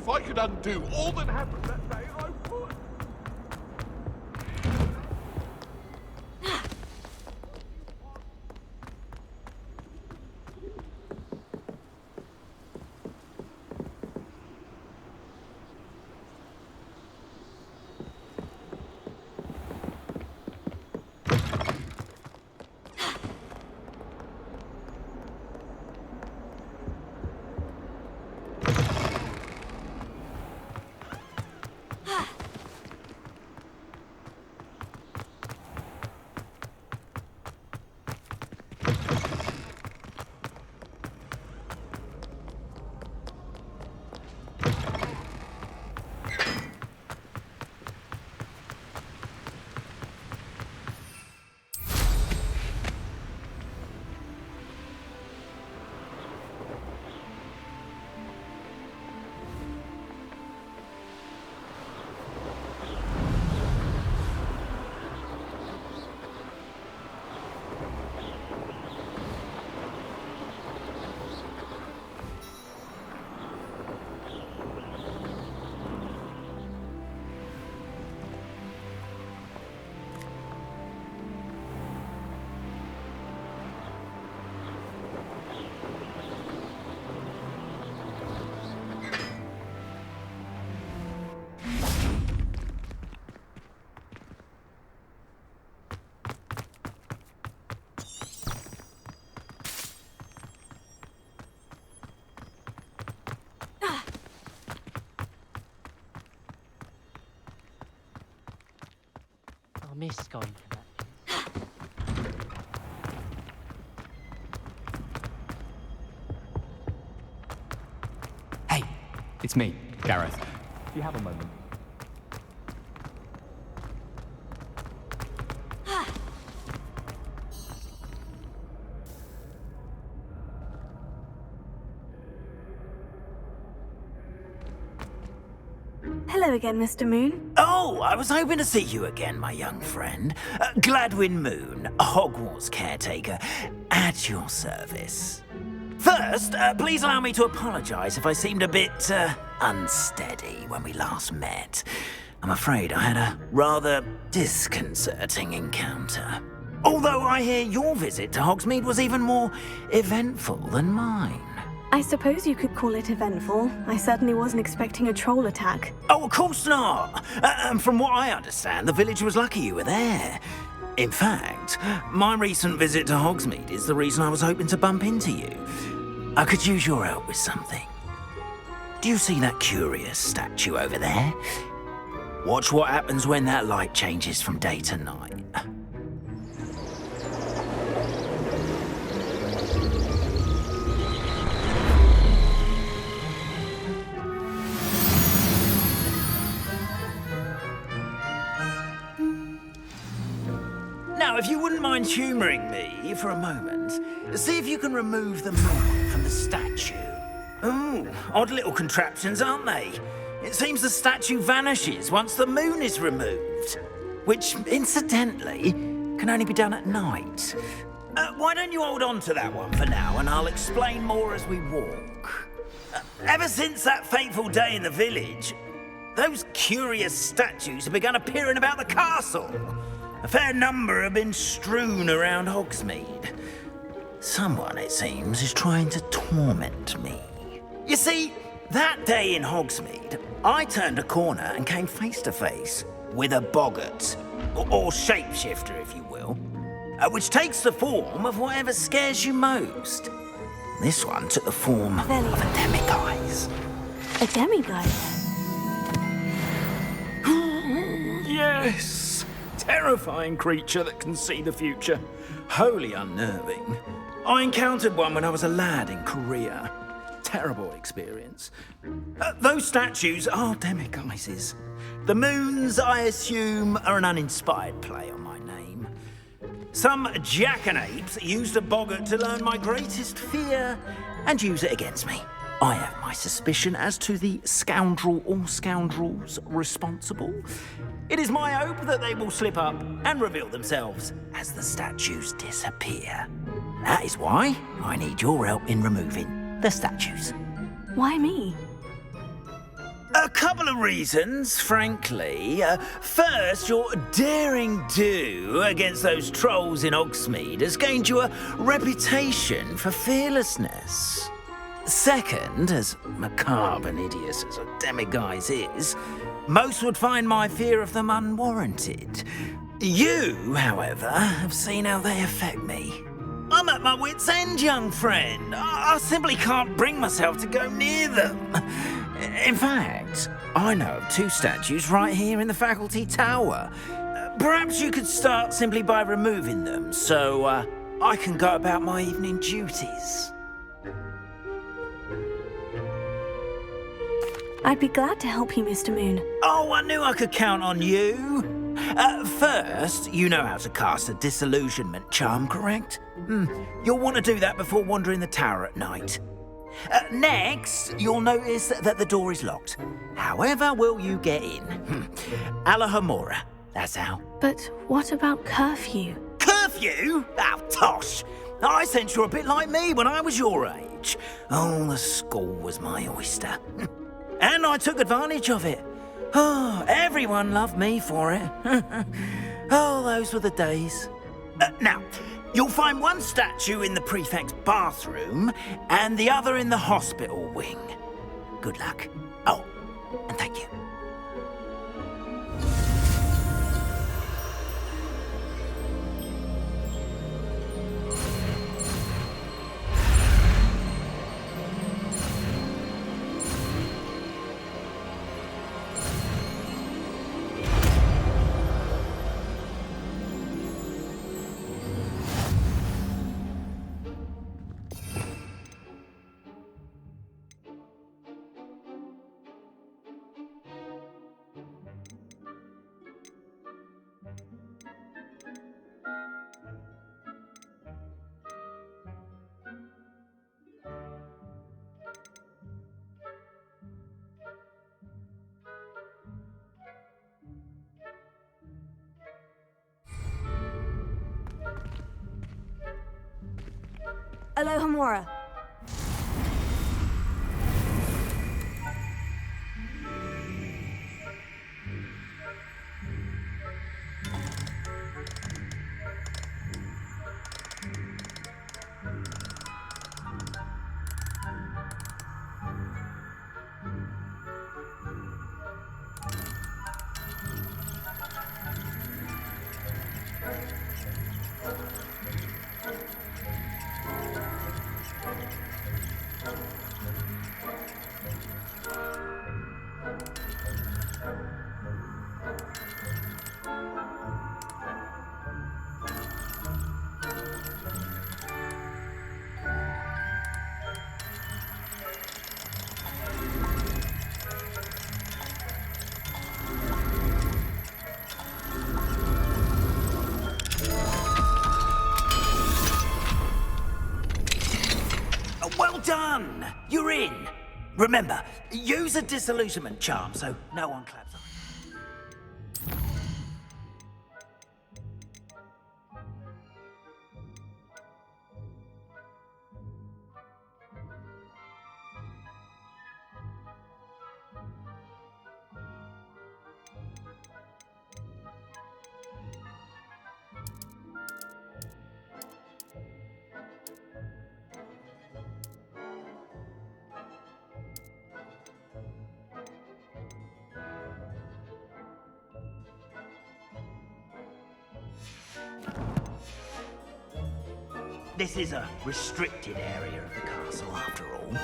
If I could undo all that happened that day, I would. I miss going to that. Hey, it's me, Gareth. Do you have a moment? Hello again, Mr. Moon. Oh, I was hoping to see you again, my young friend. Gladwin Moon, Hogwarts caretaker, at your service. First, please allow me to apologise if I seemed a bit, unsteady when we last met. I'm afraid I had a rather disconcerting encounter. Although I hear your visit to Hogsmeade was even more eventful than mine. I suppose you could call it eventful. I certainly wasn't expecting a troll attack. Oh, of course not. And from what I understand, the village was lucky you were there. In fact, my recent visit to Hogsmeade is the reason I was hoping to bump into you. I could use your help with something. Do you see that curious statue over there? Watch what happens when that light changes from day to night. Now, if you wouldn't mind humouring me for a moment, see if you can remove the moon from the statue. Ooh, odd little contraptions, aren't they? It seems the statue vanishes once the moon is removed, which, incidentally, can only be done at night. Why don't you hold on to that one for now, and I'll explain more as we walk. Ever since that fateful day in the village, those curious statues have begun appearing about the castle. A fair number have been strewn around Hogsmeade. Someone, it seems, is trying to torment me. You see, that day in Hogsmeade, I turned a corner and came face to face with a boggart, or shapeshifter, if you will, which takes the form of whatever scares you most. This one took the form of a demiguise. A demiguise? Yes! Terrifying creature that can see the future. Wholly unnerving. I encountered one when I was a lad in Korea. Terrible experience. Those statues are demiguises. The moons, I assume, are an uninspired play on my name. Some jackanapes used a boggart to learn my greatest fear and use it against me. I have my suspicion as to the scoundrel or scoundrels responsible. It is my hope that they will slip up and reveal themselves as the statues disappear. That is why I need your help in removing the statues. Why me? A couple of reasons, frankly. First, your daring do against those trolls in Hogsmeade has gained you a reputation for fearlessness. Second, as macabre and hideous as a demiguise is, most would find my fear of them unwarranted. You, however, have seen how they affect me. I'm at my wit's end, young friend. I simply can't bring myself to go near them. In fact, I know of 2 statues right here in the faculty tower. Perhaps you could start simply by removing them, so I can go about my evening duties. I'd be glad to help you, Mr. Moon. Oh, I knew I could count on you. First, you know how to cast a disillusionment charm, correct? You'll want to do that before wandering the tower at night. Next, you'll notice that the door is locked. However will you get in? Alahomora, that's how. But what about curfew? Curfew? Oh, tosh. I sense you're a bit like me when I was your age. Oh, the school was my oyster. And I took advantage of it. Oh, everyone loved me for it. Oh, those were the days. Now, you'll find one statue in the prefect's bathroom and the other in the hospital wing. Good luck. Oh, and thank you. Alohomora. Well done! You're in. Remember, use a disillusionment charm so no one claps on. This is a restricted area of the castle, after all.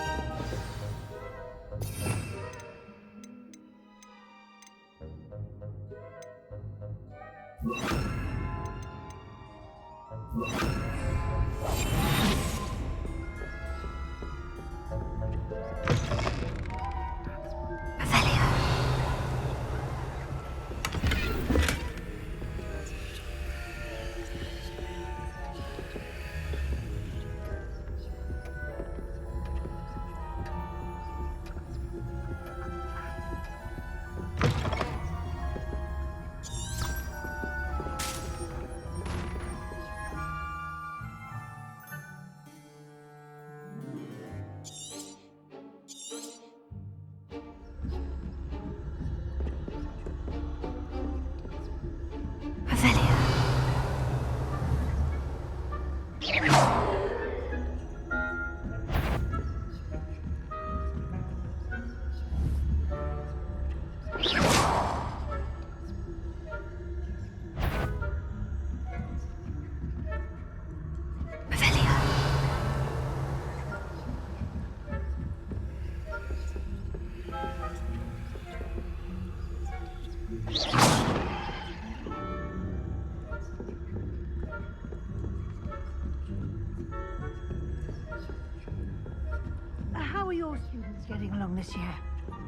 are your students getting along this year?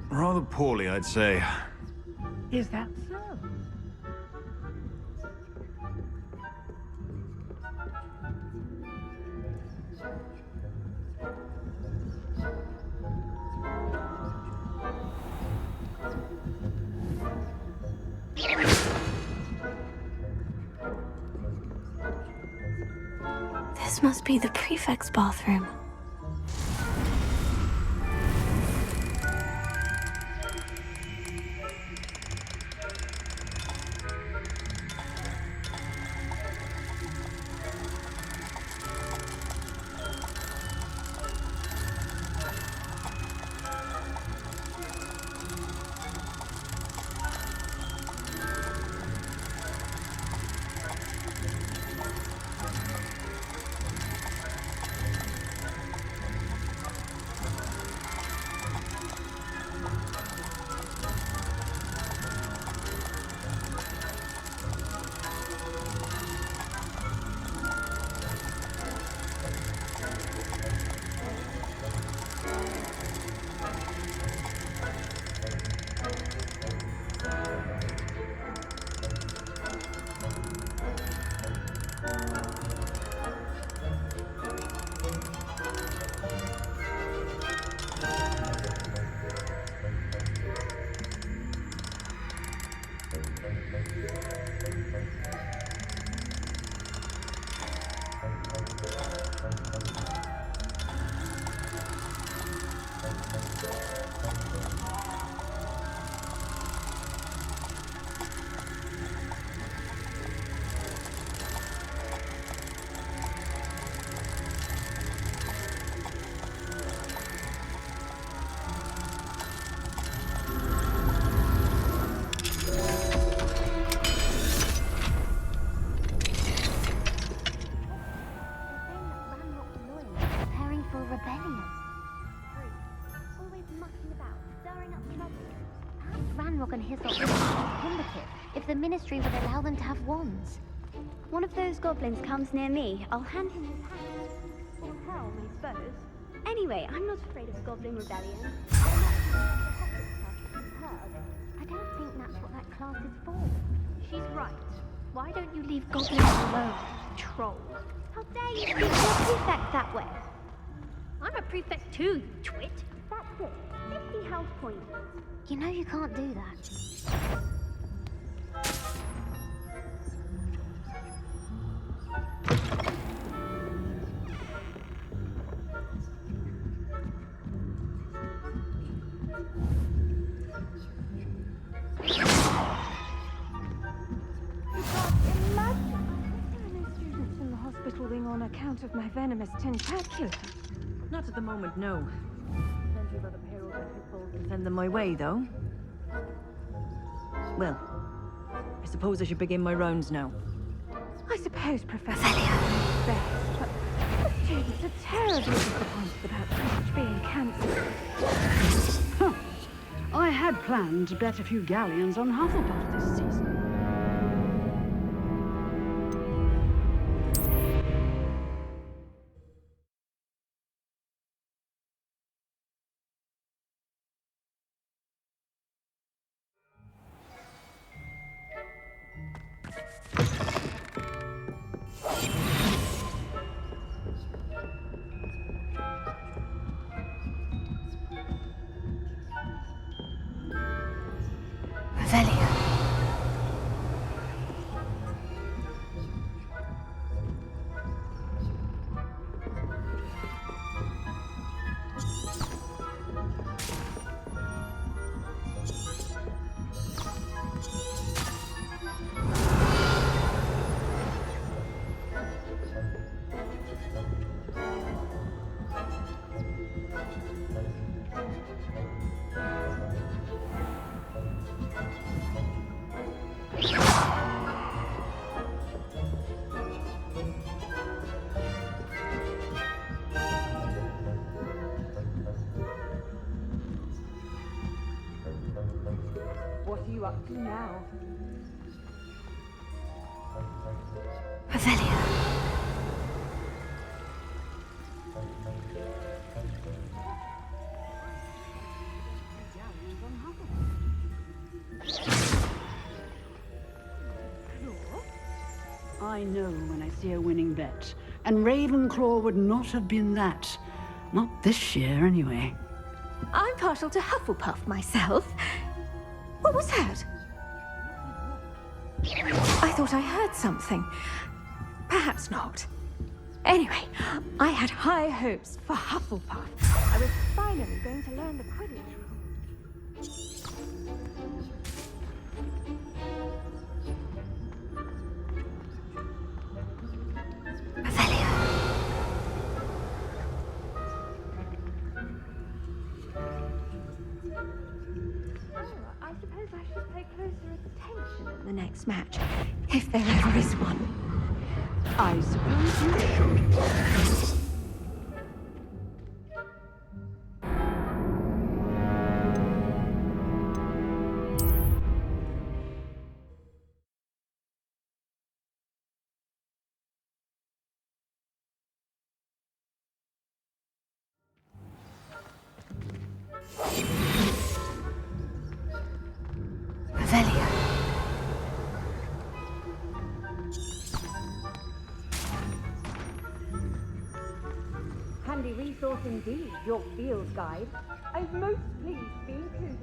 Rather poorly, I'd say. Is that so? This must be the prefect's bathroom. And his lot would be combative if the Ministry would allow them to have wands. One of those goblins comes near me, I'll hand him his hat. Or helm, I suppose. Anyway, I'm not afraid of Goblin Rebellion. I don't think that's what that class is for. She's right. Why don't you leave goblins alone, troll? How dare you speak to a prefect that way? I'm a prefect too, you twit. That's it. 50 health points. You know you can't do that. On account of my venomous tentacula. Not at the moment, no. Plenty of other payroll can send them my way, though. Well, I suppose I should begin my rounds now. I suppose, Professor. Best, but the students are terribly disappointed about Greenwich being cancelled. Huh. I had planned to bet a few galleons on Hufflepuff this season. What are you up to now? Revelio. I know when I see a winning bet. And Ravenclaw would not have been that. Not this year, anyway. I'm partial to Hufflepuff myself. What was that? I thought I heard something. Perhaps not. Anyway, I had high hopes for Hufflepuff. I was finally going to learn the Quidditch rules. I suppose I should pay closer attention in the next match, if there ever is one. I suppose you should. Revelio. Handy resource indeed, your field guide. I'm most pleased to be included.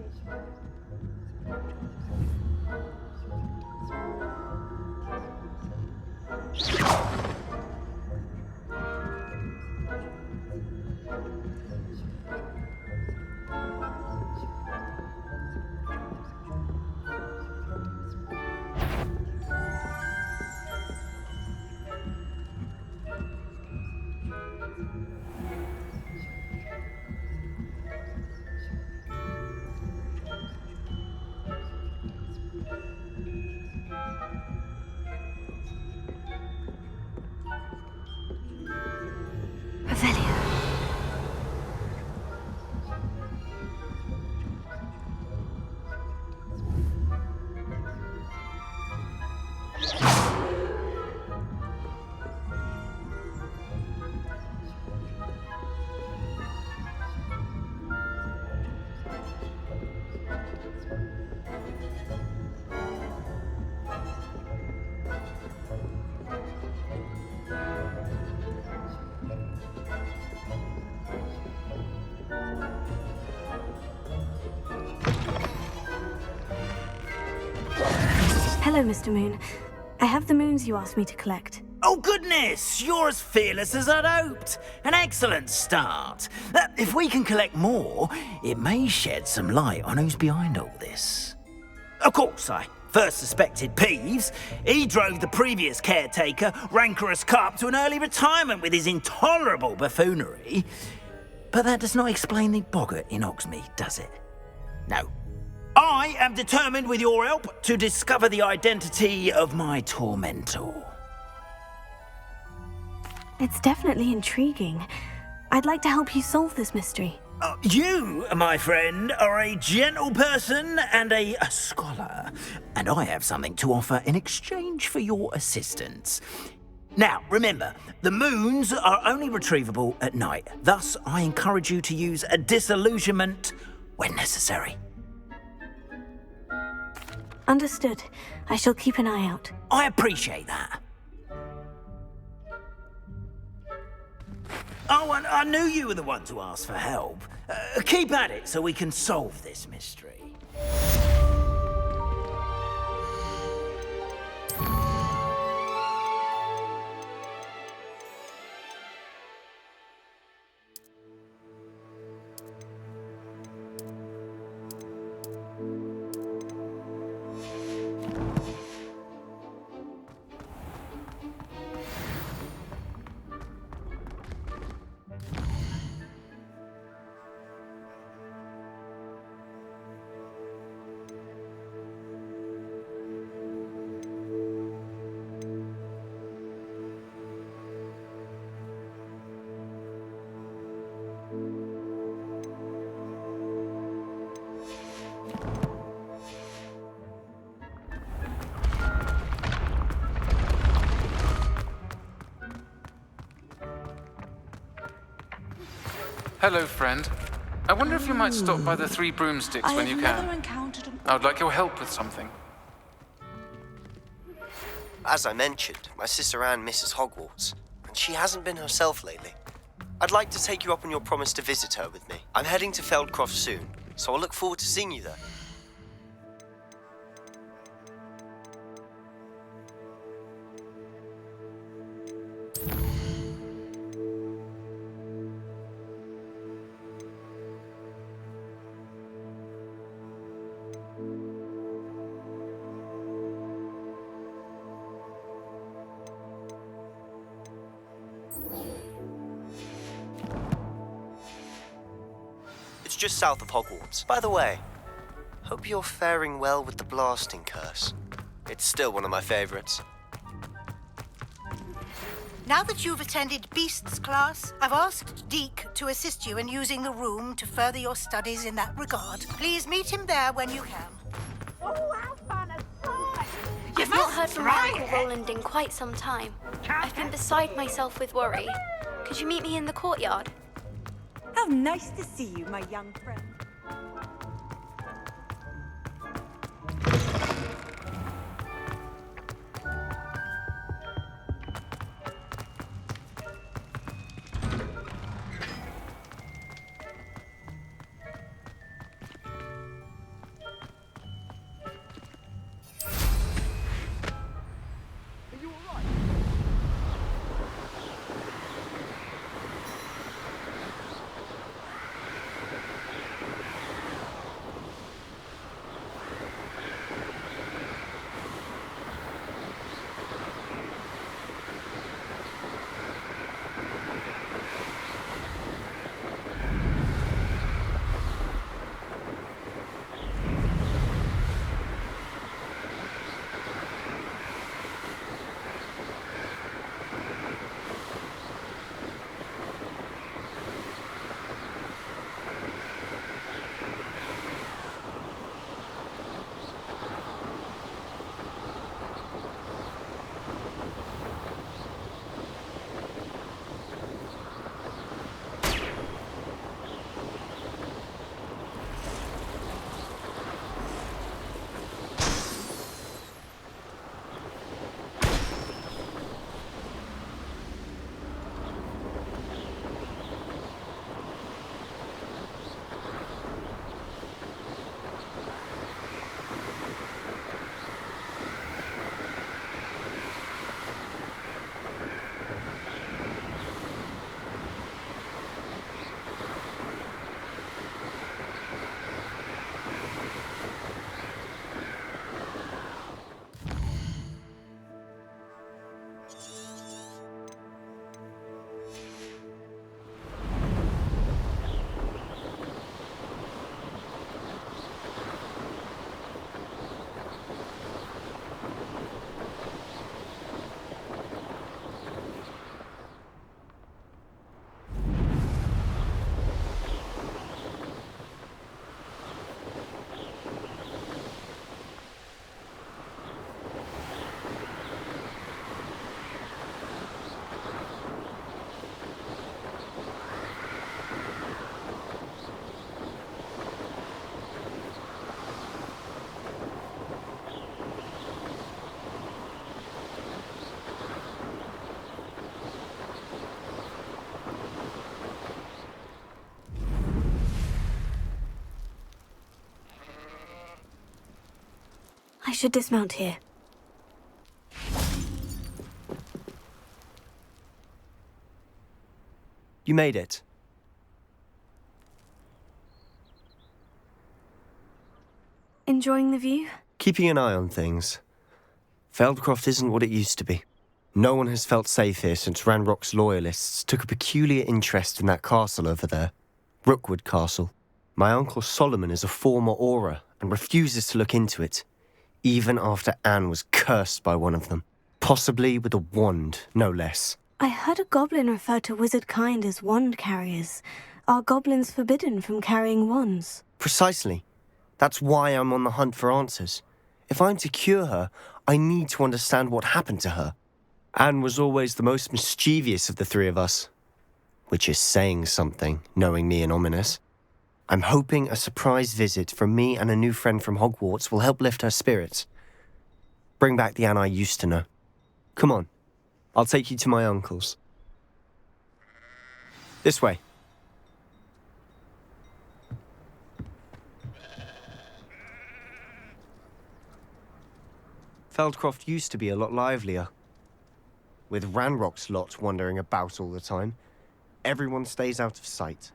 Hello, Mr. Moon. I have the moons you asked me to collect. Oh, goodness! You're as fearless as I'd hoped. An excellent start. If we can collect more, it may shed some light on who's behind all this. Of course, I first suspected Peeves. He drove the previous caretaker, Rancorous Carp, to an early retirement with his intolerable buffoonery. But that does not explain the boggart in Hogsmeade, does it? No. I am determined, with your help, to discover the identity of my tormentor. It's definitely intriguing. I'd like to help you solve this mystery. You, my friend, are a gentle person and a scholar, and I have something to offer in exchange for your assistance. Now, remember, the moons are only retrievable at night. Thus, I encourage you to use a disillusionment when necessary. Understood. I shall keep an eye out. I appreciate that. Oh, and I knew you were the one to ask for help. Keep at it so we can solve this mystery. Hello, friend. I wonder if you might stop by the Three Broomsticks when you can. I would like your help with something. As I mentioned, my sister Anne misses Hogwarts, and she hasn't been herself lately. I'd like to take you up on your promise to visit her with me. I'm heading to Feldcroft soon, so I'll look forward to seeing you there. It's just south of Hogwarts. By the way, hope you're faring well with the blasting curse. It's still one of my favorites. Now that you've attended Beasts class, I've asked Deke to assist you in using the room to further your studies in that regard. Please meet him there when you can. I've not heard from my Uncle Roland in quite some time. I've been beside myself with worry. Could you meet me in the courtyard? How nice to see you, my young friend. I should dismount here. You made it. Enjoying the view? Keeping an eye on things. Feldcroft isn't what it used to be. No one has felt safe here since Ranrock's loyalists took a peculiar interest in that castle over there. Rookwood Castle. My uncle Solomon is a former Auror and refuses to look into it, even after Anne was cursed by one of them. Possibly with a wand, no less. I heard a goblin refer to wizard kind as wand carriers. Are goblins forbidden from carrying wands? Precisely. That's why I'm on the hunt for answers. If I'm to cure her, I need to understand what happened to her. Anne was always the most mischievous of the three of us. Which is saying something, knowing me and Ominous. I'm hoping a surprise visit from me and a new friend from Hogwarts will help lift her spirits. Bring back the Anne I used to know. Come on. I'll take you to my uncle's. This way. Feldcroft used to be a lot livelier. With Ranrock's lot wandering about all the time, everyone stays out of sight.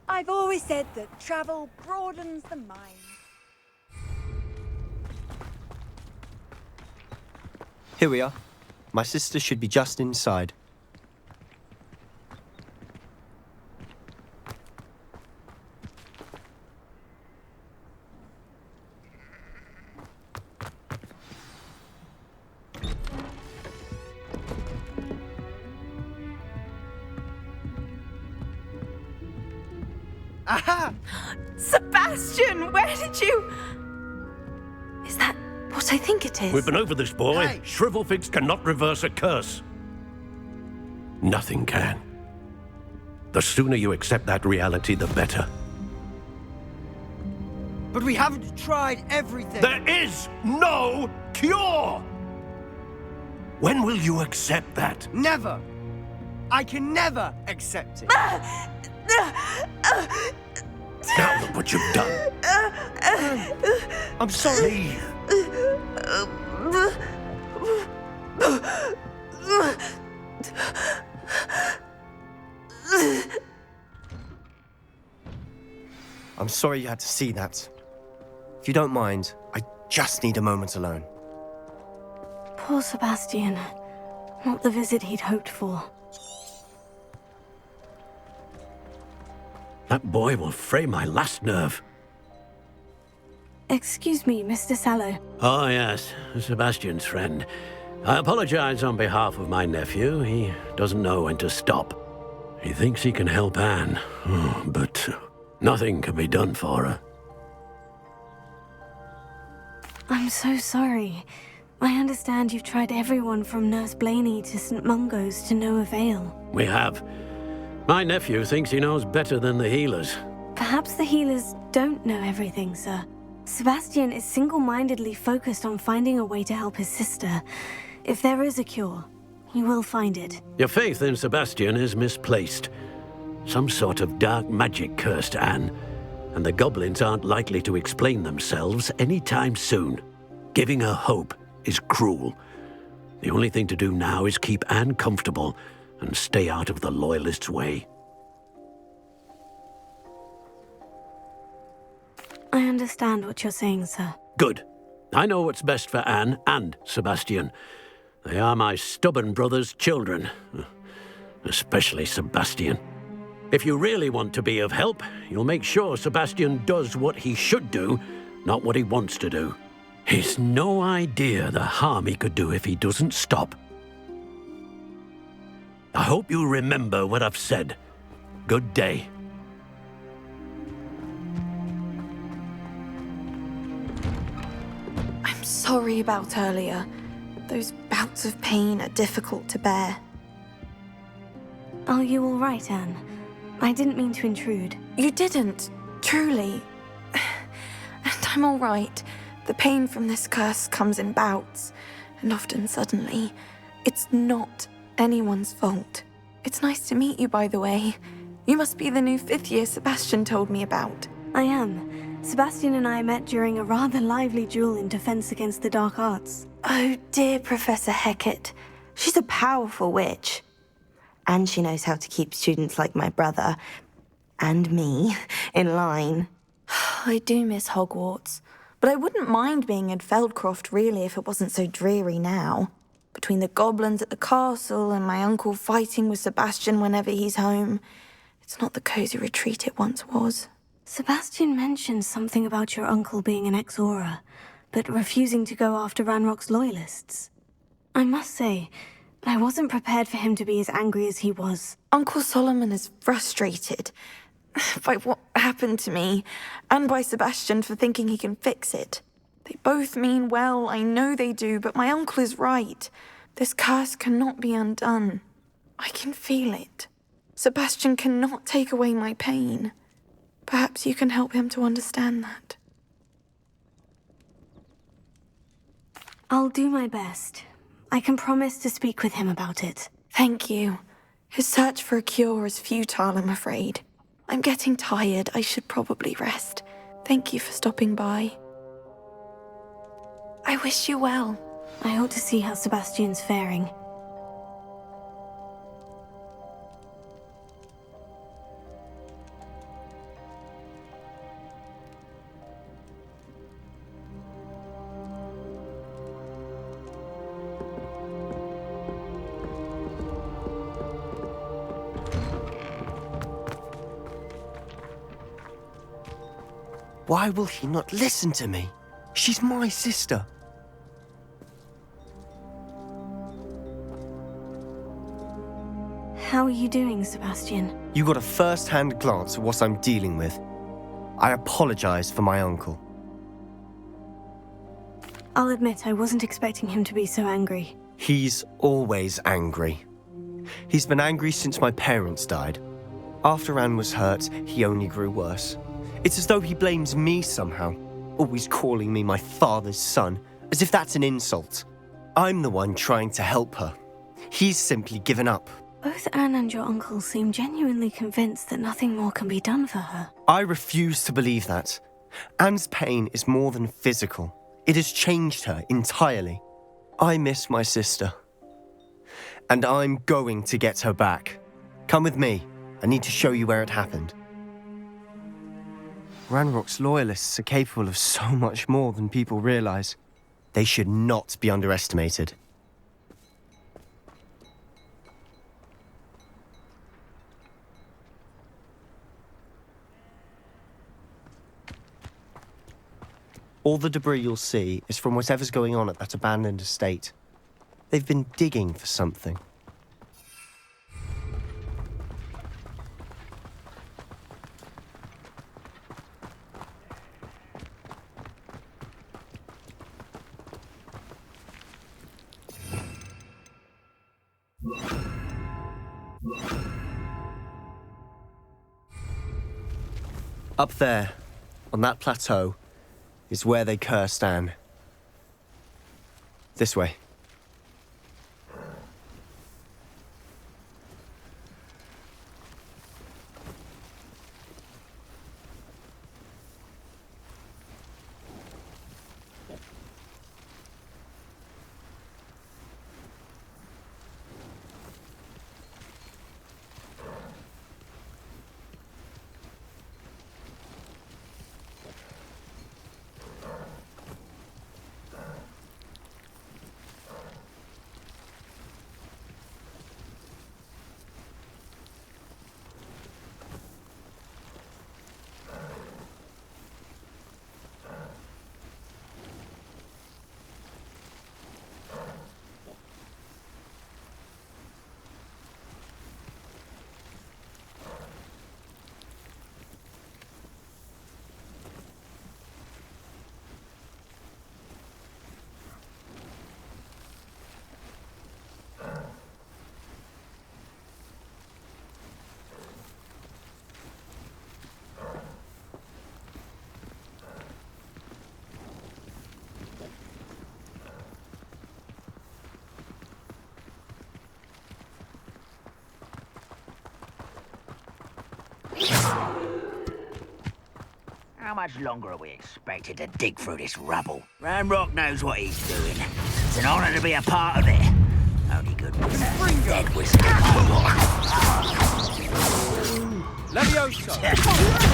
I've always said that travel broadens the mind. Here we are. My sister should be just inside. Aha! Sebastian, where did you... Is that what I think it is? We've been over this, boy. Hey. Shrivelfigs cannot reverse a curse. Nothing can. The sooner you accept that reality, the better. But we haven't tried everything. There is no cure! When will you accept that? Never. I can never accept it. Now look what you've done. I'm sorry. I'm sorry you had to see that. If you don't mind, I just need a moment alone. Poor Sebastian. Not the visit he'd hoped for. That boy will fray my last nerve. Excuse me, Mr. Sallow. Oh, yes, Sebastian's friend. I apologize on behalf of my nephew. He doesn't know when to stop. He thinks he can help Anne, but nothing can be done for her. I'm so sorry. I understand you've tried everyone from Nurse Blaney to St. Mungo's to no avail. We have. My nephew thinks he knows better than the healers. Perhaps the healers don't know everything, sir. Sebastian is single-mindedly focused on finding a way to help his sister. If there is a cure, he will find it. Your faith in Sebastian is misplaced. Some sort of dark magic cursed Anne, and the goblins aren't likely to explain themselves anytime soon. Giving her hope is cruel. The only thing to do now is keep Anne comfortable and stay out of the Loyalists' way. I understand what you're saying, sir. Good. I know what's best for Anne and Sebastian. They are my stubborn brother's children. Especially Sebastian. If you really want to be of help, you'll make sure Sebastian does what he should do, not what he wants to do. He's no idea the harm he could do if he doesn't stop. I hope you remember what I've said. Good day. I'm sorry about earlier. Those bouts of pain are difficult to bear. Are you all right, Anne? I didn't mean to intrude. You didn't, truly. And I'm all right. The pain from this curse comes in bouts, and often suddenly. It's not anyone's fault. It's nice to meet you, by the way. You must be the new 5th year Sebastian told me about. I am. Sebastian and I met during a rather lively duel in defense against the dark arts. Oh, dear Professor Hecat. She's a powerful witch. And she knows how to keep students like my brother, and me, in line. I do miss Hogwarts, but I wouldn't mind being in Feldcroft, really, if it wasn't so dreary now. Between the goblins at the castle and my uncle fighting with Sebastian whenever he's home, it's not the cozy retreat it once was. Sebastian mentioned something about your uncle being an ex-Auror, but refusing to go after Ranrock's Loyalists. I must say, I wasn't prepared for him to be as angry as he was. Uncle Solomon is frustrated by what happened to me, and by Sebastian for thinking he can fix it. They both mean well, I know they do, but my uncle is right. This curse cannot be undone. I can feel it. Sebastian cannot take away my pain. Perhaps you can help him to understand that. I'll do my best. I can promise to speak with him about it. Thank you. His search for a cure is futile, I'm afraid. I'm getting tired. I should probably rest. Thank you for stopping by. I wish you well. I ought to see how Sebastian's faring. Why will he not listen to me? She's my sister. How are you doing, Sebastian? You got a first-hand glance at what I'm dealing with. I apologize for my uncle. I'll admit I wasn't expecting him to be so angry. He's always angry. He's been angry since my parents died. After Anne was hurt, he only grew worse. It's as though he blames me somehow, always calling me my father's son, as if that's an insult. I'm the one trying to help her. He's simply given up. Both Anne and your uncle seem genuinely convinced that nothing more can be done for her. I refuse to believe that. Anne's pain is more than physical. It has changed her entirely. I miss my sister. And I'm going to get her back. Come with me. I need to show you where it happened. Ranrock's loyalists are capable of so much more than people realize. They should not be underestimated. All the debris you'll see is from whatever's going on at that abandoned estate. They've been digging for something. Up there, on that plateau, is where they cursed Anne. This way. How much longer are we expected to dig through this rubble? Ranrock knows what he's doing. It's an honor to be a part of it. Only good wizards, dead wizards. Levioso!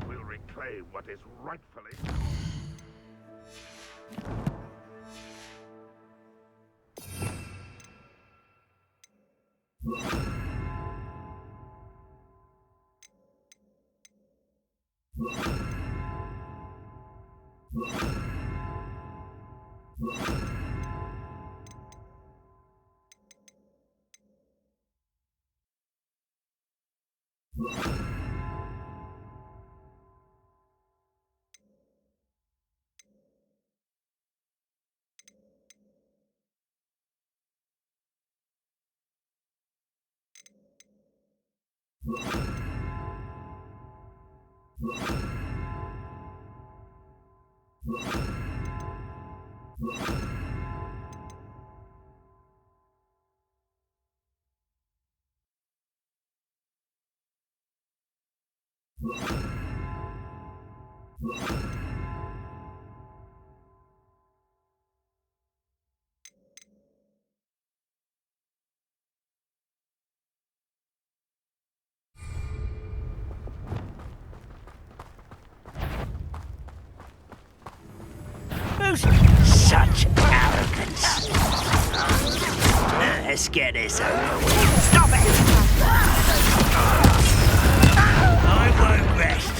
We'll reclaim what is rightfully. Such arrogance. Let's get this over with. Stop it! I won't rest.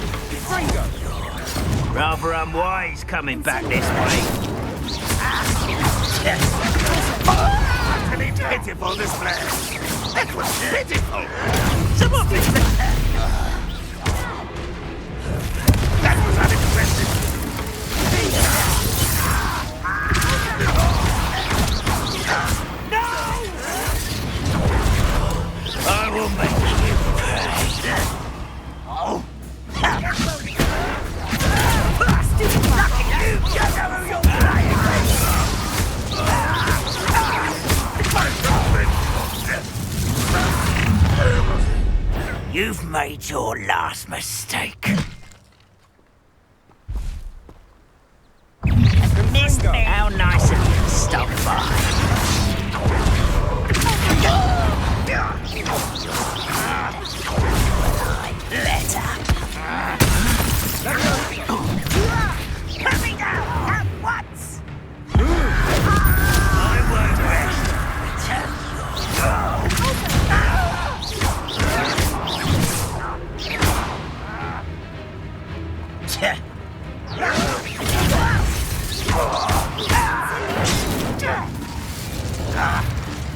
Rather unwise coming back this way. Utterly pitiful display. It was pitiful. Some of it. That was unexpected. I will make you pay. Oh. Bastard! Lucky you! You know who you're playing with. You've made your last mistake. How nice of you to stop by. Better. Coming down at once. I won't rest until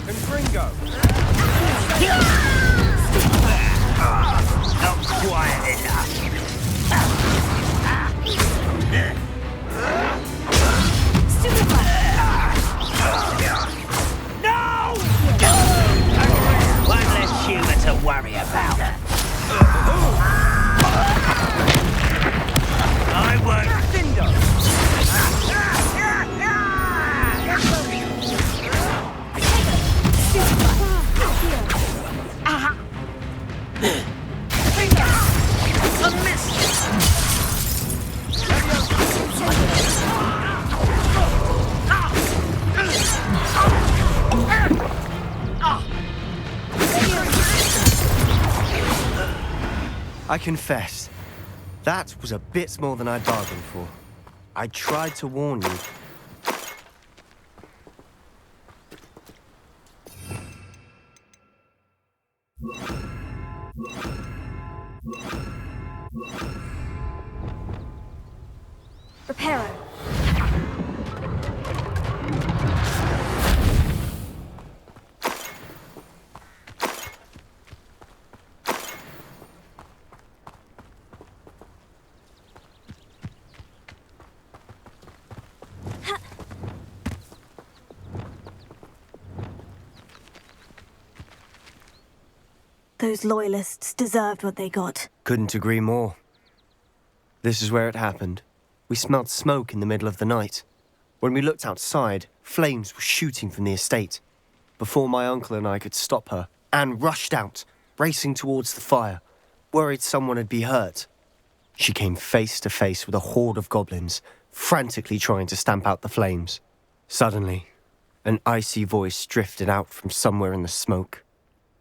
And Gringo. Not quiet enough. No! One less human to worry about. I won't. I confess, that was a bit more than I bargained for. I tried to warn you. Reparo. Those loyalists deserved what they got. Couldn't agree more. This is where it happened. We smelled smoke in the middle of the night. When we looked outside, flames were shooting from the estate. Before my uncle and I could stop her, Anne rushed out, racing towards the fire, worried someone had been hurt. She came face to face with a horde of goblins, frantically trying to stamp out the flames. Suddenly, an icy voice drifted out from somewhere in the smoke.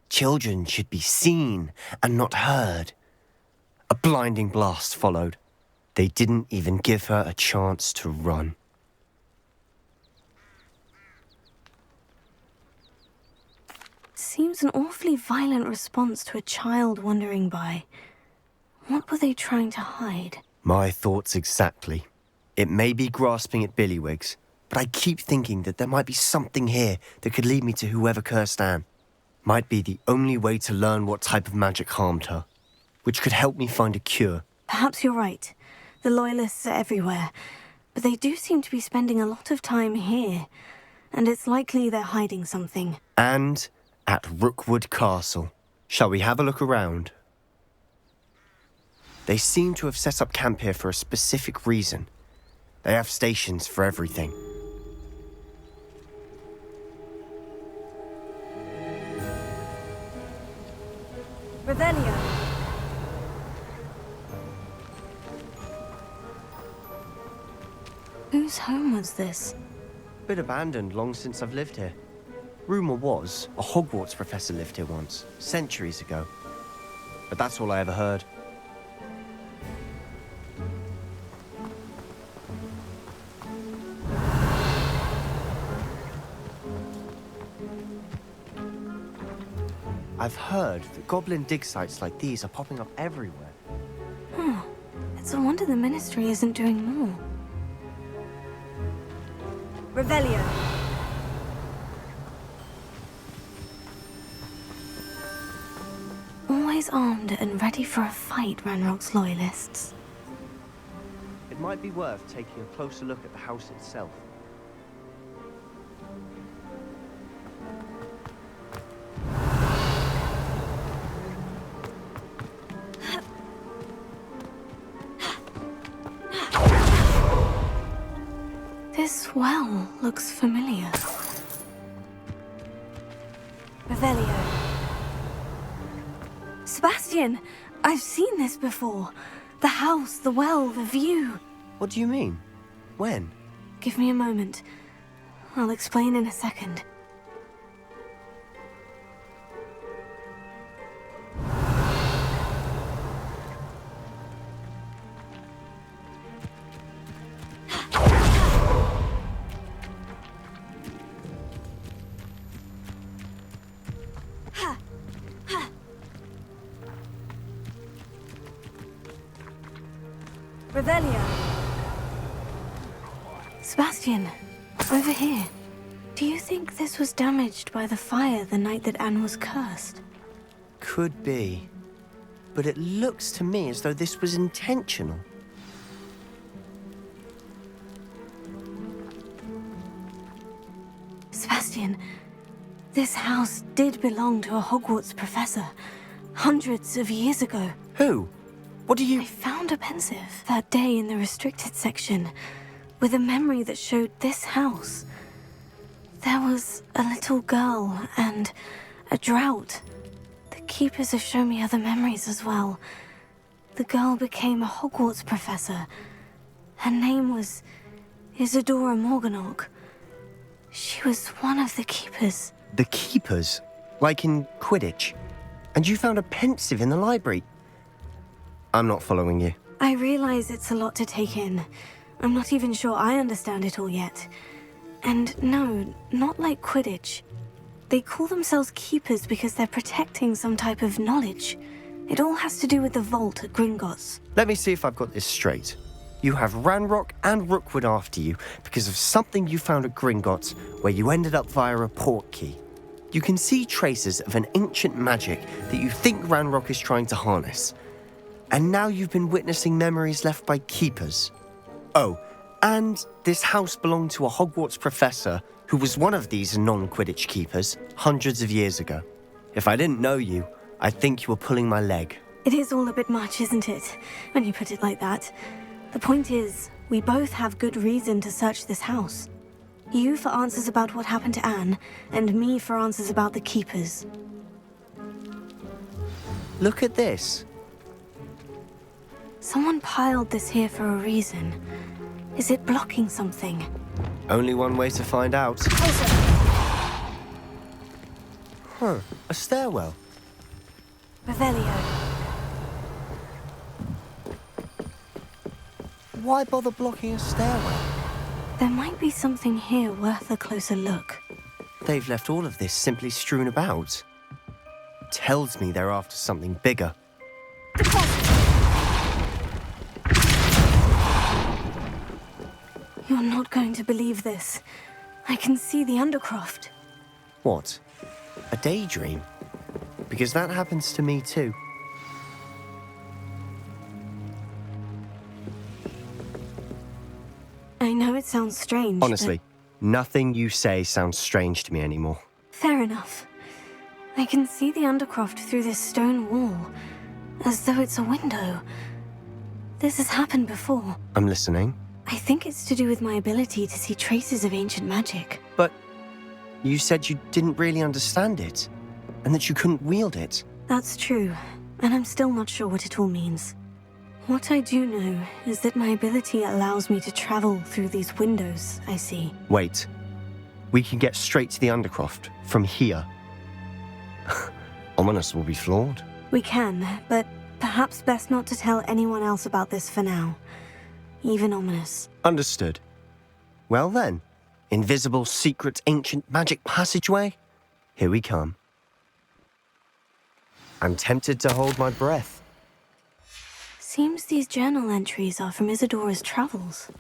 Children should be seen and not heard. A blinding blast followed. They didn't even give her a chance to run. Seems an awfully violent response to a child wandering by. What were they trying to hide? My thoughts exactly. It may be grasping at billywhigs, but I keep thinking that there might be something here that could lead me to whoever cursed Anne. Might be the only way to learn what type of magic harmed her, which could help me find a cure. Perhaps you're right. The Loyalists are everywhere, but they do seem to be spending a lot of time here, and it's likely they're hiding something. And at Rookwood Castle. Shall we have a look around? They seem to have set up camp here for a specific reason. They have stations for everything. Revelio. Whose home was this? Bit abandoned long since I've lived here. Rumour was a Hogwarts professor lived here once, centuries ago. But that's all I ever heard. I've heard that goblin dig sites like these are popping up everywhere. It's a wonder the Ministry isn't doing more. Revelio. Always armed and ready for a fight, Ranrock's Loyalists. It might be worth taking a closer look at the house itself. This well looks familiar. Revelio. Sebastian! I've seen this before. The house, the well, the view. What do you mean? When? Give me a moment. I'll explain in a second. Revelio. Sebastian, over here. Do you think this was damaged by the fire the night that Anne was cursed? Could be. But it looks to me as though this was intentional. Sebastian, this house did belong to a Hogwarts professor, hundreds of years ago. Who? What do you... I found a pensive that day in the restricted section, with a memory that showed this house. There was a little girl and a drought. The keepers have shown me other memories as well. The girl became a Hogwarts professor. Her name was Isadora Morganach. She was one of the keepers. The keepers? Like in Quidditch? And you found a pensive in the library? I'm not following you. I realize it's a lot to take in. I'm not even sure I understand it all yet. And no, not like Quidditch. They call themselves keepers because they're protecting some type of knowledge. It all has to do with the vault at Gringotts. Let me see if I've got this straight. You have Ranrock and Rookwood after you because of something you found at Gringotts where you ended up via a portkey. You can see traces of an ancient magic that you think Ranrock is trying to harness. And now you've been witnessing memories left by keepers. Oh, and this house belonged to a Hogwarts professor who was one of these non-Quidditch keepers hundreds of years ago. If I didn't know you, I'd think you were pulling my leg. It is all a bit much, isn't it, when you put it like that? The point is, we both have good reason to search this house. You for answers about what happened to Anne, and me for answers about the keepers. Look at this. Someone piled this here for a reason. Is it blocking something? Only one way to find out. Huh, a stairwell. Revelio. Why bother blocking a stairwell? There might be something here worth a closer look. They've left all of this simply strewn about. Tells me they're after something bigger. You're not going to believe this. I can see the Undercroft. What? A daydream? Because that happens to me too. I know it sounds strange, Honestly, nothing you say sounds strange to me anymore. Fair enough. I can see the Undercroft through this stone wall, as though it's a window. This has happened before. I'm listening. I think it's to do with my ability to see traces of ancient magic. But you said you didn't really understand it, and that you couldn't wield it. That's true, and I'm still not sure what it all means. What I do know is that my ability allows me to travel through these windows I see. Wait. We can get straight to the Undercroft from here. Ominous will be flawed. We can, but perhaps best not to tell anyone else about this for now. Even Ominous. Understood. Well then, invisible, secret, ancient magic passageway? Here we come. I'm tempted to hold my breath. Seems these journal entries are from Isadora's travels.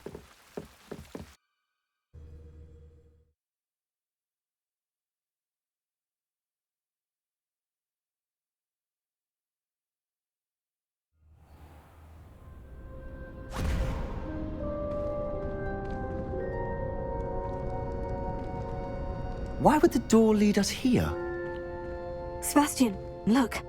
Why would the door lead us here? Sebastian, look.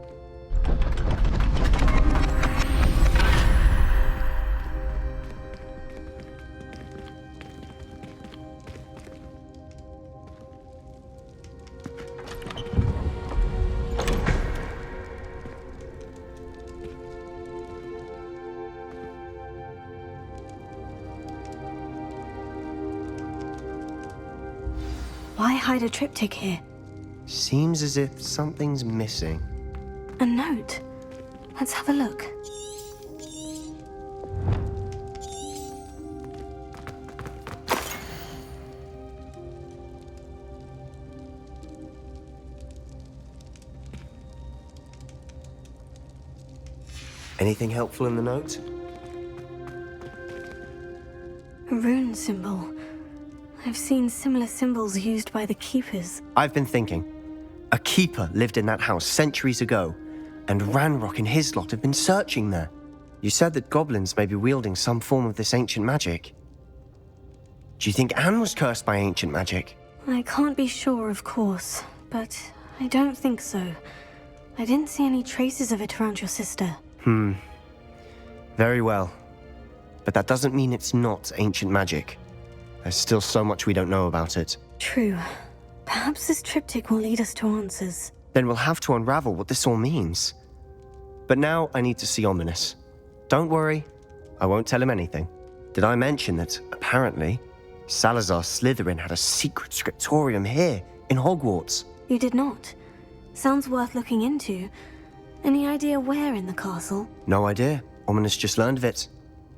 Why hide a triptych here? Seems as if something's missing. A note. Let's have a look. Anything helpful in the note? A rune symbol. I've seen similar symbols used by the Keepers. I've been thinking. A keeper lived in that house centuries ago, and Ranrock and his lot have been searching there. You said that goblins may be wielding some form of this ancient magic. Do you think Anne was cursed by ancient magic? I can't be sure, of course, but I don't think so. I didn't see any traces of it around your sister. Very well. But that doesn't mean it's not ancient magic. There's still so much we don't know about it. True. Perhaps this triptych will lead us to answers. Then we'll have to unravel what this all means. But now I need to see Ominous. Don't worry, I won't tell him anything. Did I mention that, apparently, Salazar Slytherin had a secret scriptorium here, in Hogwarts? You did not. Sounds worth looking into. Any idea where in the castle? No idea. Ominous just learned of it.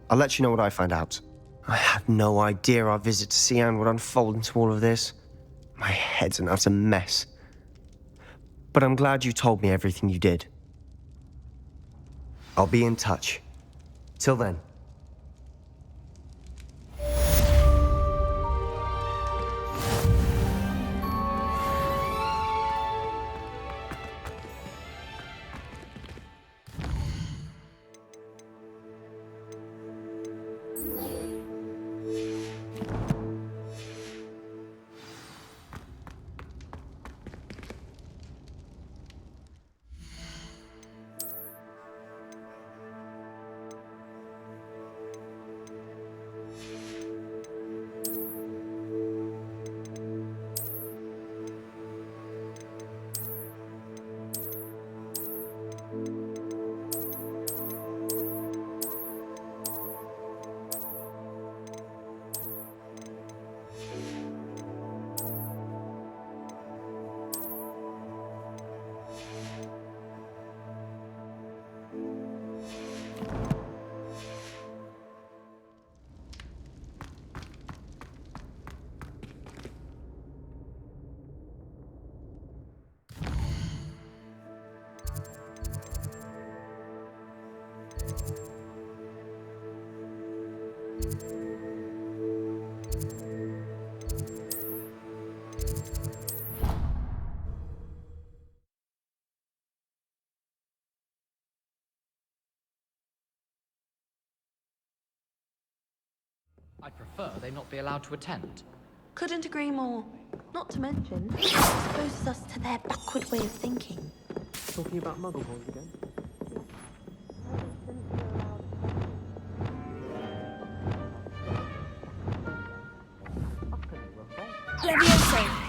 I'll let you know what I find out. I had no idea our visit to Cian would unfold into all of this. My head's an utter mess. But I'm glad you told me everything you did. I'll be in touch. Till then. I'd prefer they not be allowed to attend. Couldn't agree more. Not to mention, it exposes us to their backward way of thinking. Talking about muggle balls again? Levioso!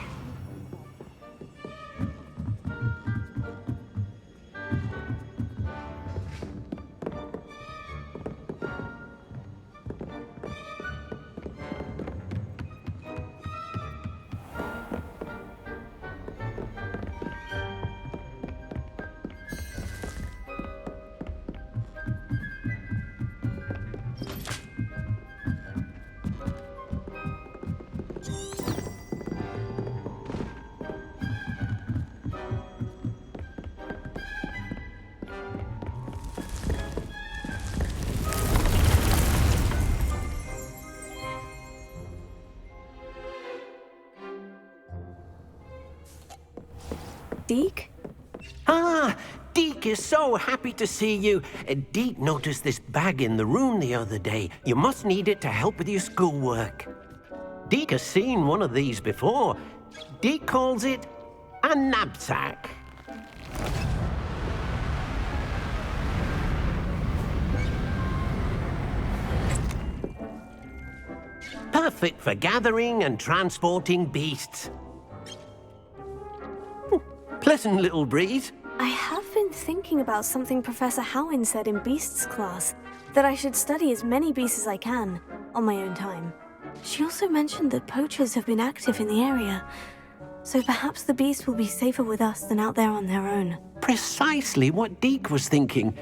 Deke? Ah, Deke is so happy to see you. Deke noticed this bag in the room the other day. You must need it to help with your schoolwork. Deke has seen one of these before. Deke calls it a knapsack. Perfect for gathering and transporting beasts. Pleasant little breeze. I have been thinking about something Professor Howin said in Beasts class, that I should study as many beasts as I can, on my own time. She also mentioned that poachers have been active in the area, so perhaps the beasts will be safer with us than out there on their own. Precisely what Deke was thinking.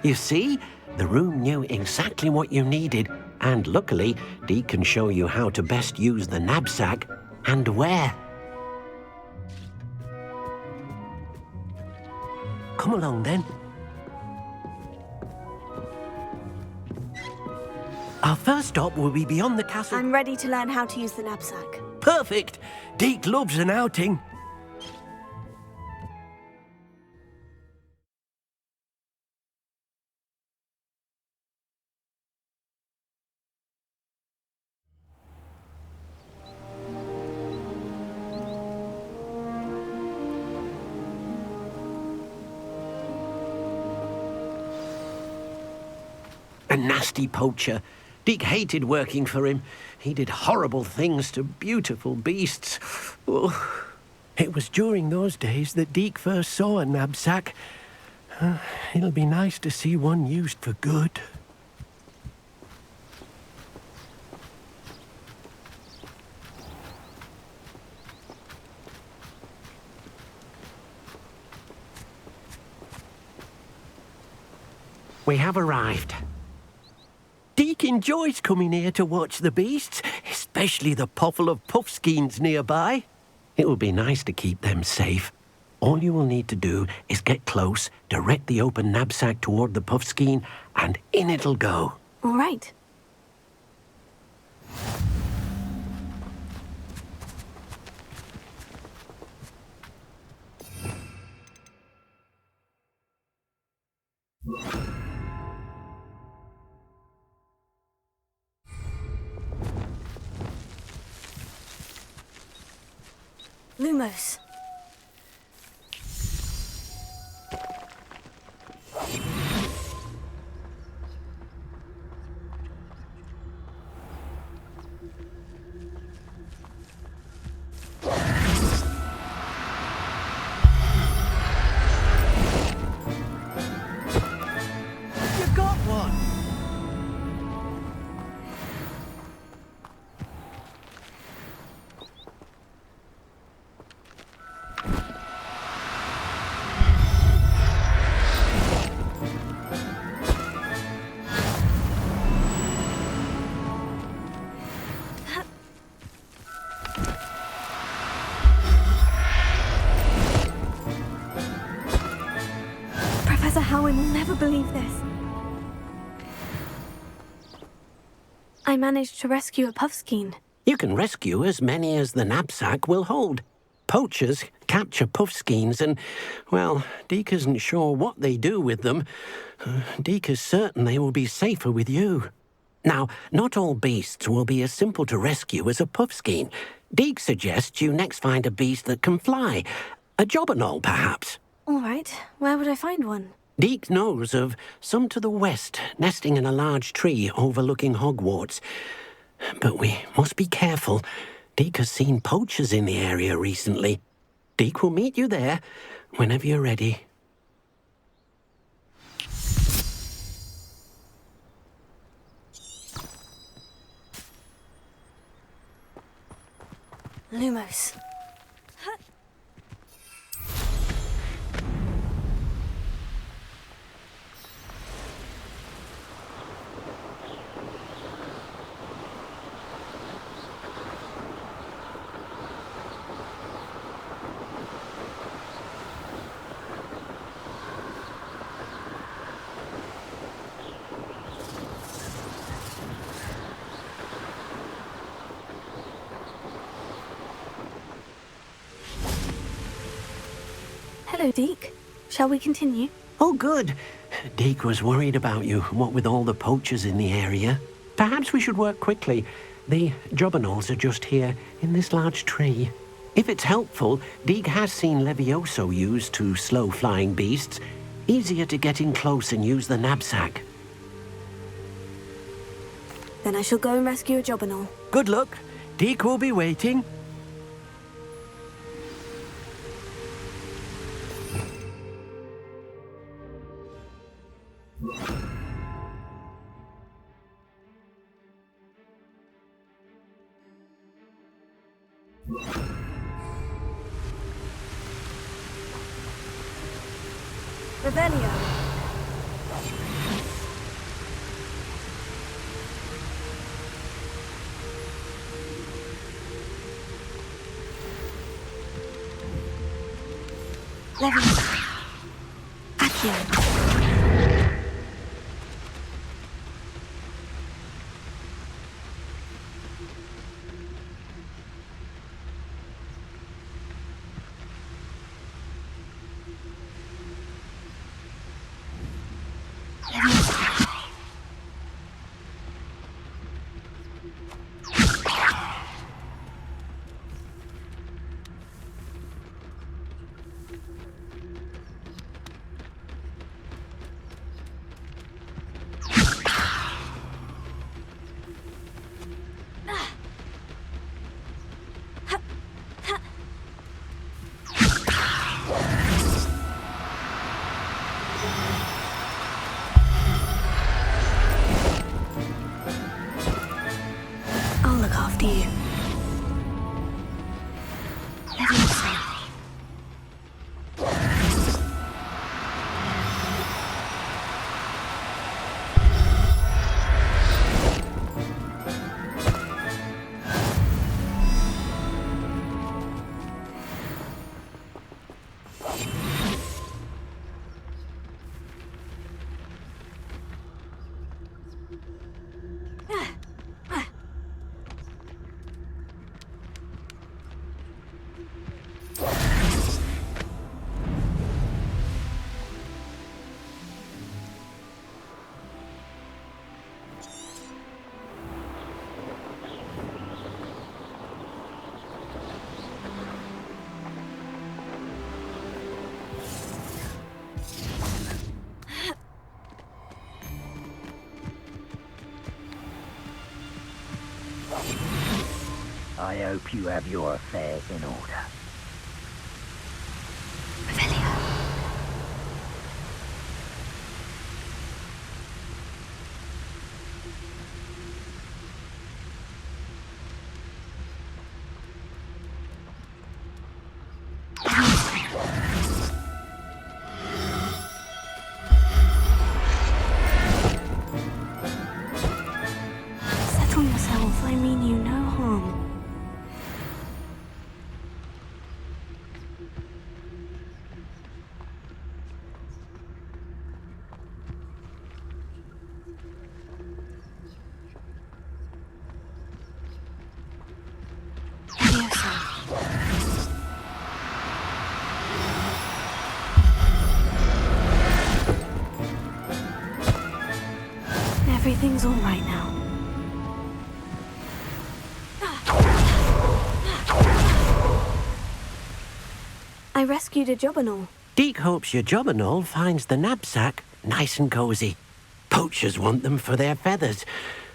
You see, the room knew exactly what you needed, and luckily, Deke can show you how to best use the knapsack and where. Come along, then. Our first stop will be beyond the castle. I'm ready to learn how to use the knapsack. Perfect! Deke loves an outing. A nasty poacher. Deke hated working for him. He did horrible things to beautiful beasts. Oh. It was during those days that Deke first saw a knapsack. It'll be nice to see one used for good. We have arrived. Deke enjoys coming here to watch the beasts, especially the potful of puffskeins nearby. It will be nice to keep them safe. All you will need to do is get close, direct the open knapsack toward the puffskein, and in it'll go. All right. Lumos. You got one! Professor Howin will never believe this. I managed to rescue a puffskein. You can rescue as many as the knapsack will hold. Poachers capture puffskeins and, well, Deke isn't sure what they do with them. Deke is certain they will be safer with you. Now, not all beasts will be as simple to rescue as a puffskein. Deke suggests you next find a beast that can fly. A jobberknoll, perhaps. All right, where would I find one? Deke knows of some to the west, nesting in a large tree overlooking Hogwarts. But we must be careful. Deke has seen poachers in the area recently. Deke will meet you there whenever you're ready. Lumos. Hello, Deke. Shall we continue? Oh, good. Deke was worried about you, what with all the poachers in the area. Perhaps we should work quickly. The jobberknolls are just here, in this large tree. If it's helpful, Deke has seen Levioso used to slow flying beasts. Easier to get in close and use the knapsack. Then I shall go and rescue a jobberknoll. Good luck. Deke will be waiting. Revelio. Levioso. Accio. I'll look after you. Levioso. I hope you have your affairs in order. Settle yourself. I mean you no harm. Everything's all right now. rescued a jobberknoll. Deke hopes your jobberknoll finds the knapsack nice and cozy. Poachers want them for their feathers,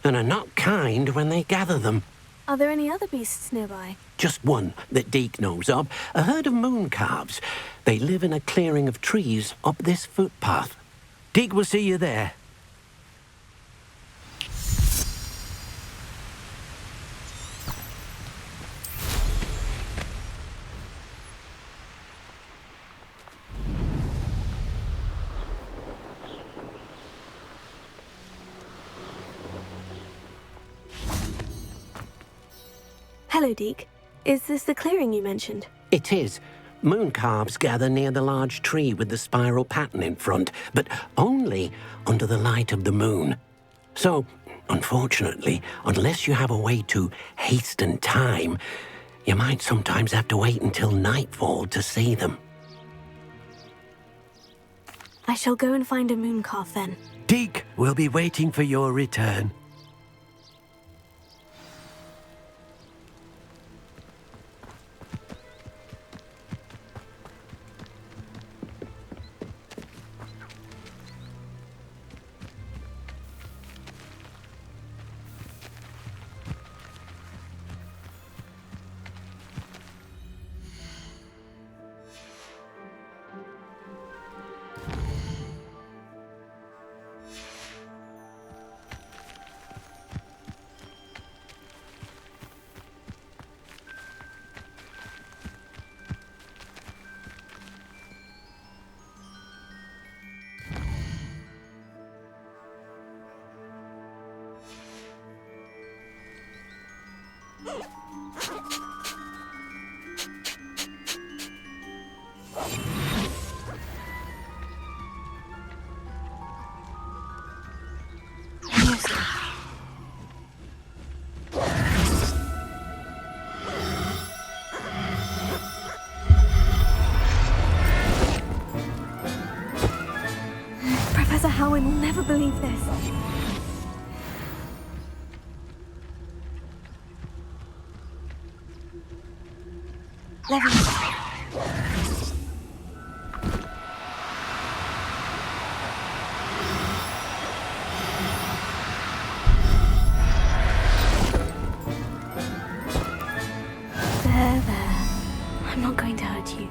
and are not kind when they gather them. Are there any other beasts nearby? Just one that Deke knows of, a herd of moon calves. They live in a clearing of trees up this footpath. Deke will see you there. Hello, Deke. Is this the clearing you mentioned? It is. Moon calves gather near the large tree with the spiral pattern in front, but only under the light of the moon. So, unfortunately, unless you have a way to hasten time, you might sometimes have to wait until nightfall to see them. I shall go and find a moon calf then. Deke will be waiting for your return. Professor Howard will never believe this. There. I'm not going to hurt you.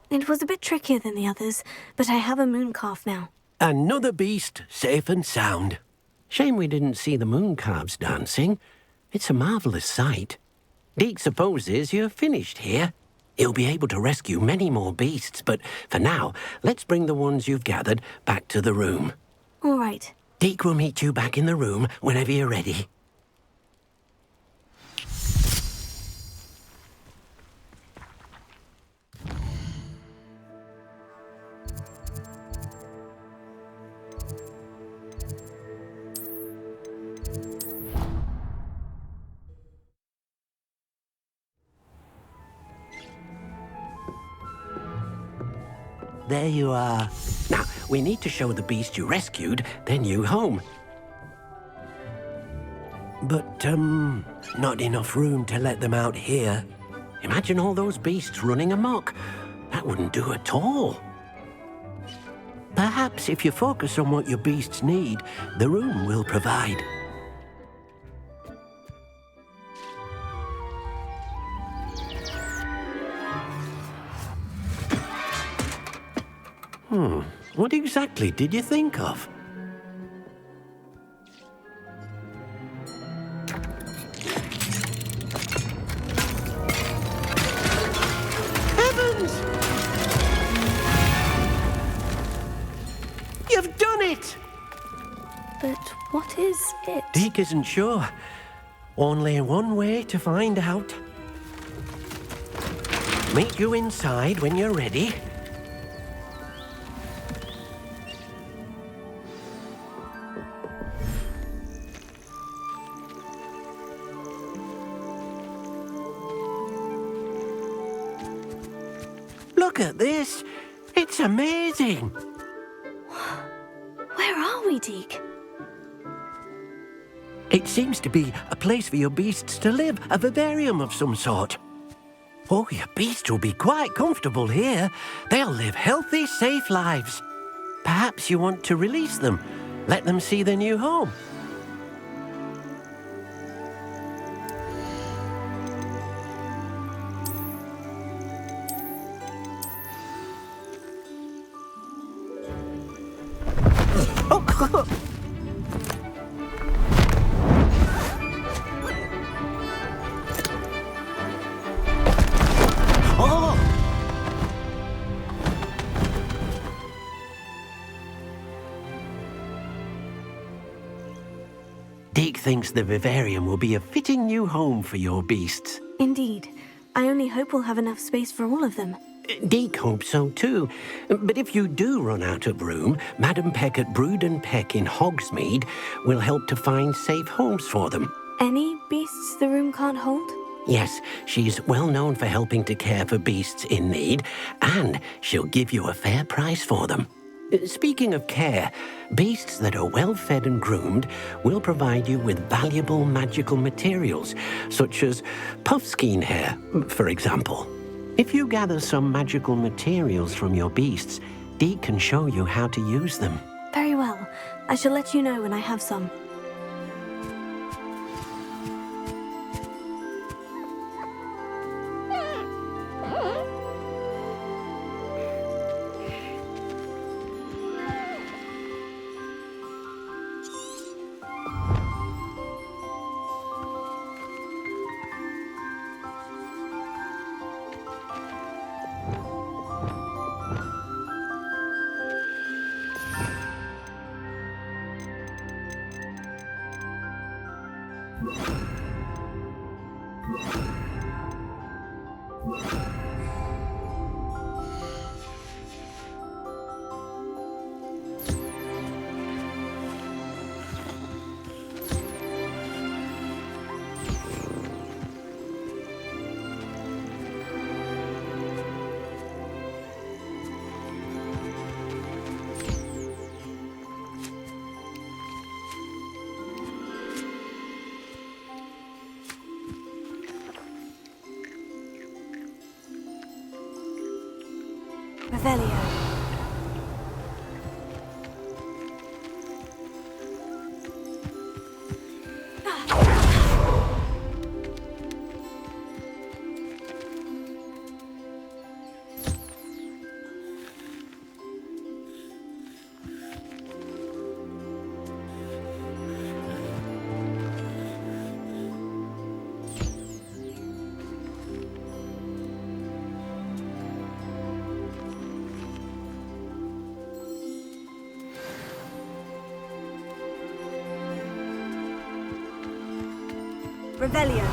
It was a bit trickier than the others, but I have a moon calf now. Another beast, safe and sound. Shame we didn't see the moon calves dancing. It's a marvellous sight. Deke supposes you're finished here. He'll be able to rescue many more beasts, but for now, let's bring the ones you've gathered back to the room. All right. Deke will meet you back in the room whenever you're ready. There you are. Now, we need to show the beast you rescued their new home. But, not enough room to let them out here. Imagine all those beasts running amok. That wouldn't do at all. Perhaps if you focus on what your beasts need, the room will provide. What exactly did you think of? Heavens! You've done it! But what is it? Deke isn't sure. Only one way to find out. Meet you inside when you're ready. Look at this. It's amazing. Where are we, Deke? It seems to be a place for your beasts to live, a vivarium of some sort. Oh, your beasts will be quite comfortable here. They'll live healthy, safe lives. Perhaps you want to release them, let them see their new home. Deke thinks the vivarium will be a fitting new home for your beasts. Indeed. I only hope we'll have enough space for all of them. Deke hopes so too. But if you do run out of room, Madam Peck at Brood and Peck in Hogsmeade will help to find safe homes for them. Any beasts the room can't hold? Yes, she's well known for helping to care for beasts in need, and she'll give you a fair price for them. Speaking of care, beasts that are well fed and groomed will provide you with valuable magical materials, such as puffskein hair, for example. If you gather some magical materials from your beasts, Deke can show you how to use them. Very well. I shall let you know when I have some. Revelio. Revelio.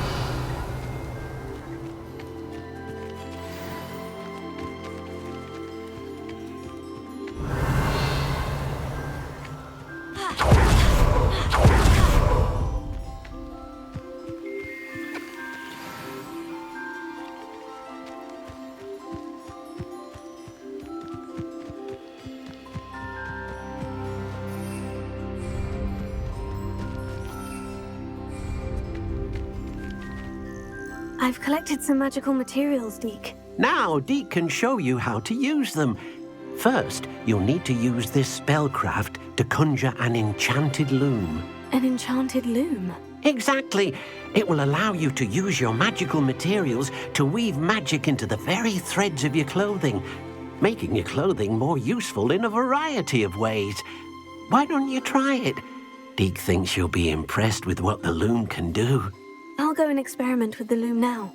I've collected some magical materials, Deke. Now Deke can show you how to use them. First, you'll need to use this spellcraft to conjure an enchanted loom. An enchanted loom? Exactly. It will allow you to use your magical materials to weave magic into the very threads of your clothing, making your clothing more useful in a variety of ways. Why don't you try it? Deke thinks you'll be impressed with what the loom can do. I'll go and experiment with the loom now.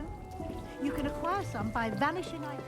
moonstone? You can acquire some by vanishing items.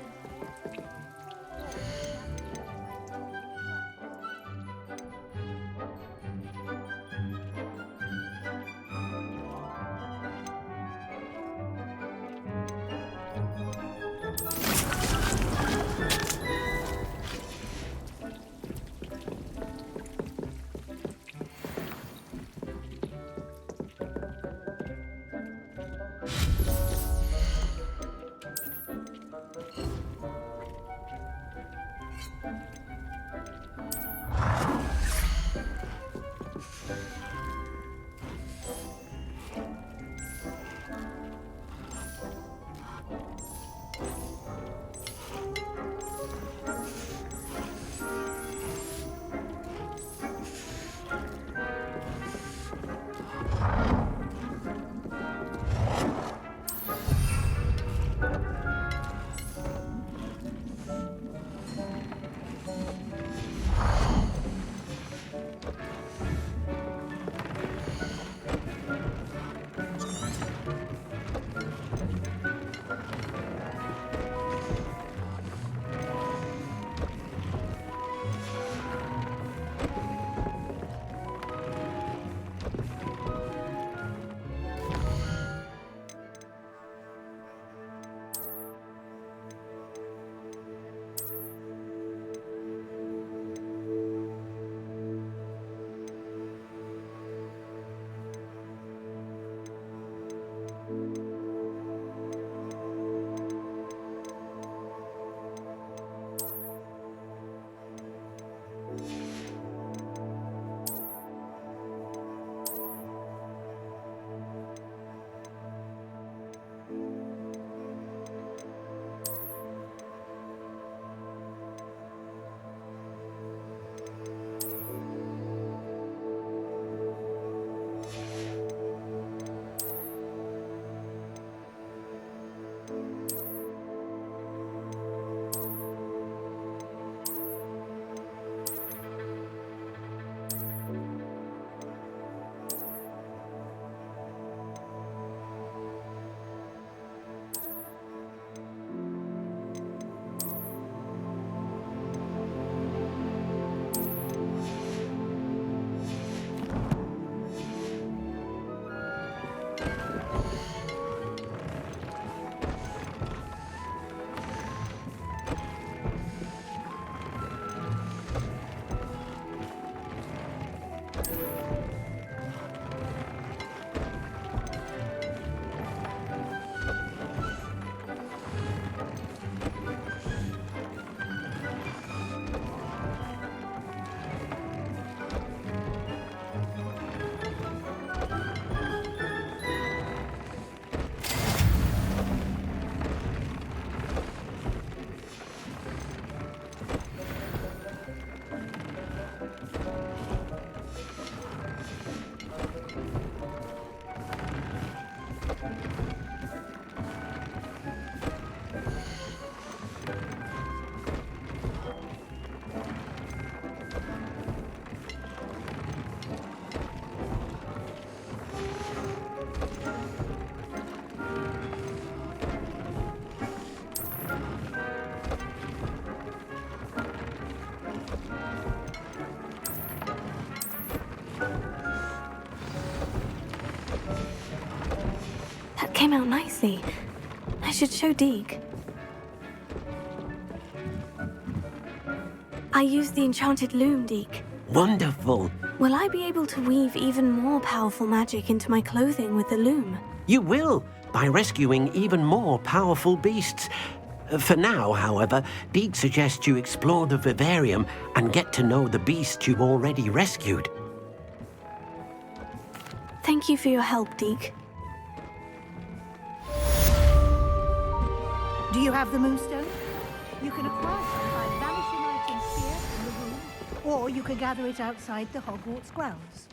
Came out nicely. I should show Deke. I used the enchanted loom, Deke. Wonderful. Will I be able to weave even more powerful magic into my clothing with the loom? You will, by rescuing even more powerful beasts. For now, however, Deke suggests you explore the vivarium and get to know the beasts you've already rescued. Thank you for your help, Deke. Do you have the moonstone? You can acquire some by vanishing items here in the room, or you can gather it outside the Hogwarts grounds.